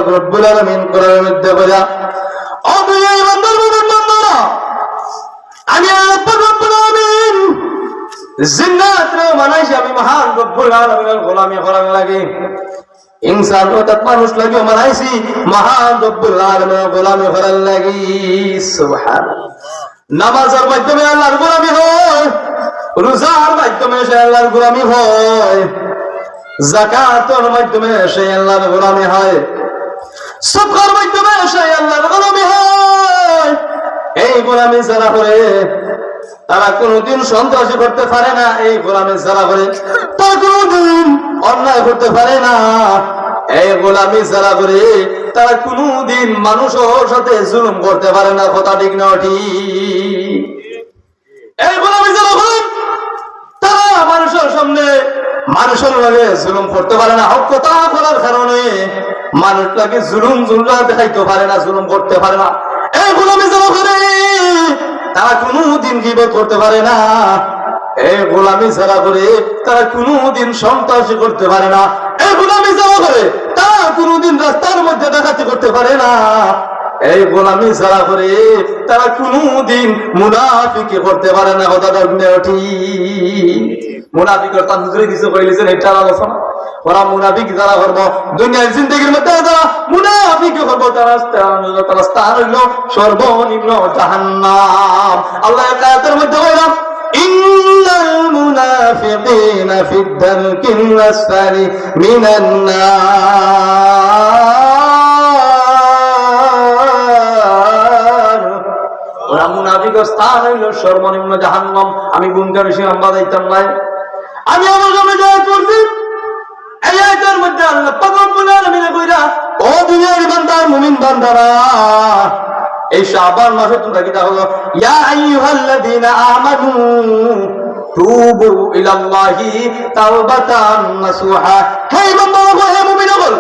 পাক রব্বুল আলামিন কোরআনের মধ্যে বলে ও দুনিয়ার বান্দারা আমি আল্লাহ পাক রব্বুল আলামিন জিন্নাতরে বানাইছি আমি মহান রব্বুল আলামিনের গোলামি করার লাগে ইনসান অর্থাৎ মানুষ লাগে বানাইছি মহান রব্বুল আলামিনের গোলামি করার লাগে সুবহানাল্লাহ নামাজের মাধ্যমে আল্লাহর গোলামি হয় রোজার মাধ্যমে সে আল্লাহর গোলামি হয় যাকাতের মাধ্যমে সে আল্লাহর গোলামি হয় সদকার মাধ্যমে সে আল্লাহর গোলামি হয় এই গোলামি যারা করে তারা কোনদিন সন্ত্রাসী করতে পারে না এই গোলামি যারা করে তারা কোনদিন অন্যায় করতে পারে না এই গোলামি যারা করে তারা কোনদিন মানুষের সাথে জুলুম করতে পারে না কথা ঠিক না ঠিক এই গোলামি যারা করে তারা মানুষের সামনে মানুষের লাগে জুলুম করতে পারে না হক কথা বলার কারণে মানুষ লাগে জুলুম দেখাইতে পারে না জুলুম করতে পারে না এই গোলামি যারা করে তারা কোনদিন গীবত করতে পারে না এই গোলামি যারা করে তারা কোনদিন সন্ত্রাসী করতে পারে না এই গোলামি যারা করে তারা কোনদিন রাস্তার মধ্যে ডাকাতি করতে পারে না এই গোলামি যারা করে তারা কোনদিন মুনাফিকি করতে পারে না কথাটা ঠিক মুনাফিকের তার হুজুরে কিছু কইলেছেন এটা আলোচনা ওরা মুনাফিক যারা করবো দুনিয়ার জিন্দগির মধ্যে যারা মুনাফিক করবো তারা স্থান হইল সর্বনিম্ন জাহান্নাম আল্লাহ আয়াতের মধ্যে বললাম ইন্নাল মুনাফিকিনা ফিদ দারকিল আসফালি মিনান নার ওরা মুনাফিকের স্থান হইল সর্বনিম্ন জাহান্নাম আমি গুনতে বেশি লম্বা যাইতাম নাই আমি আমার সামনে যা করছি এই আয়াতের মধ্যে আল্লাহ পাক রব্বুল আলামিন কইরা ও দুনিয়ার বান্দা মুমিন বান্দারা এই শাবান মাসে তোমরা কি দেখো ইয়া আইয়ুহাল্লাযীনা আমানু তুবু ইলাল্লাহি তাওবাতান নাসুহা হে বান্দারা হে মুমিনগণ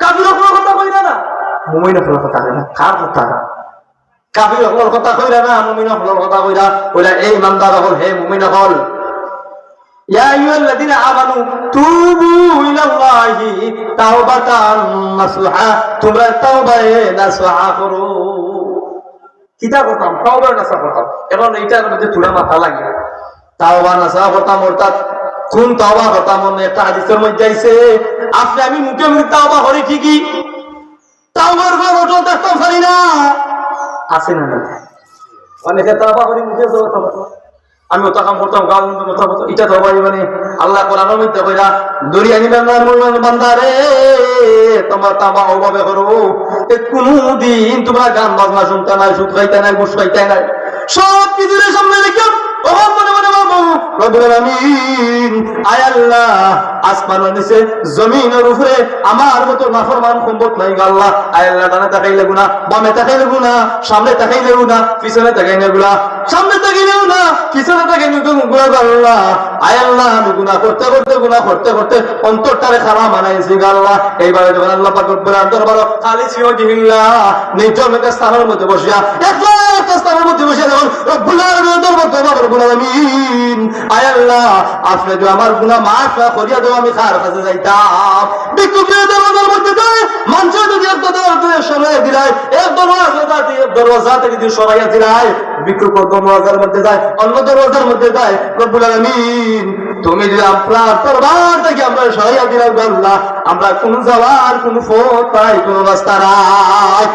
কাফিরদের কথা কইরা না মুমিনদের কথা কইরা কার কথা কাফিরদের কথা কইরা না মুমিনদের কথা কইরা কইরা এই বান্দারা হল হে মুমিনগণ ইয়া আইয়ুহাল্লাযীনা আমানু তুবু ইলাল্লাহি তাওবাতান নাসুহা তোমরা তাওবায়ে নাসুহা করো কিটা করতাম তাওবা নাসুহা করতাম এখন এইটার মধ্যে থোড়া মাথা লাগে তাওবা নাসুহা করতাম অর্থাৎ কোন তাওবা করতাম একটা হাদিসের মধ্যে আইছে আপনি আমি মুখে মুখে তাওবা করি ঠিকই তাওবার ঘর ওঠো দেখতাম পারি না আছে না অনেকে তাওবা করি মুখে কথা আমি ওটা কাম করতাম গাল কথা বলতো এটা তো ভাই মানে আল্লাহ কোরআনের মধ্যে কইরা দরিয়া নিবান্দার মুমিন বান্দারে তোমরা তাওবা ওভাবে করো কোনদিন তোমরা গান বাজনা শুনতে নাই সুদ খাইতে নাই ঘুষ খাইতে নাই সব কিছুর সামনে রেখে ও মনে মনে বাবু রব্বুল আলামিন আয় আল্লাহ আসমানের নিচে জমিনের উপরে আমার মতো নাফরমান সম্পদ নাই আল্লাহ আয় আল্লাহ ডানে তাকাইলে গুনাহ বামে তাকাইলে গুনাহ সামনে তাকাইলে গুনাহ পিছনে তাকাইলে গুনাহ সামনে তাকাইলেও না পিছনে তাকাইলে গুনাহ আল্লাহ আয় আল্লাহ আমি গুনাহ করতে করতে অন্তরটারে খারাপ বানাইছি আল্লাহ এইবারে যখন আল্লাহ পাক রব্বুল আলামিন দরবারে খালি সিওজিল্লাহ নির্জন একটা স্থানের মধ্যে বসিয়া একলা একটা স্থানের মধ্যে বসিয়া যখন রব্বুল আলামিনের দরবারে রব্বুল আলামিন আয় আল্লাহ আপনি যদি আমার গুনাহ মাফ করিয়া দাও আমি কার কাছে যাইতাম বিকুপের দরজার মধ্যে যায় মানুষ যদি একটা দরজা সরাইয়া দিলাই এক দরজা থেকে যদি সরাইয়া দিলাই বিকুপের দরজার মধ্যে যায় অন্য দরজার মধ্যে যায় রব্বুল আলামিন তুমি যদি আপনার দরবার থেকে আমরা সরাইয়া দিলাই আল্লাহ আমরা কোন যাওয়ার কোন পথ পাই কোন রাস্তা নাই।